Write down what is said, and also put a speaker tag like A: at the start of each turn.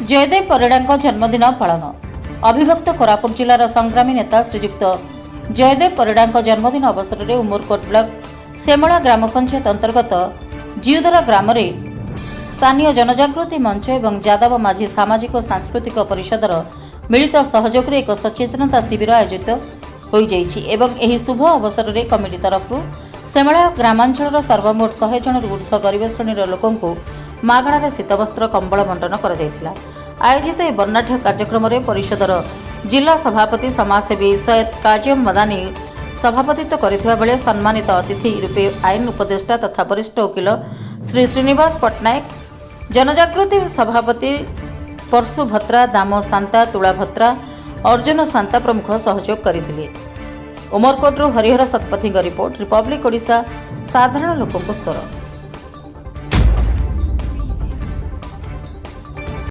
A: जयदेव परिड़ा जन्मदिन पालन। अभिभक्त कोरापुट जिलार संग्रामी नेता श्रीजुक्त जयदेव परिड़ा जन्मदिन अवसर में उमरकोट ब्लॉक सेमला ग्राम पंचायत अंतर्गत जिउदरा ग्राम स्थानीय जनजागृति मंच और यादव माझी सामाजिक और सांस्कृतिक परिषदर मिलित सहयोग एक सचेतनता शिविर आयोजित हो जाइए। शुभ अवसर में कमिटी तरफ सेमला ग्रामांचल सर्वमोट 100 जन ऊर्ध्व गरीब श्रेणी लोक मागणार शीतवस्त्र कंबल बंटन कर आयोजित ए वर्णाढ्य कार्यक्रम में परिषदर जिला सभापति समाजसेवी सैयद काजिम मदानी सभापतित्व करथिबा बेले सम्मानित अतिथि रूपे आईन उपदेष्टा तथा वरिष्ठ वकील श्री श्रीनिवास पट्टनायक, जनजागृति सभापति परशु भत्रा, दाम सांता, तुला भत्रा, अर्जुन सांता प्रमुख सहयोग करथिले। उमरकोटरू हरिहर सतपथी रिपोर्ट, रिपब्लिक ओडिशा, साधारण लोकଙ୍କ स्वर।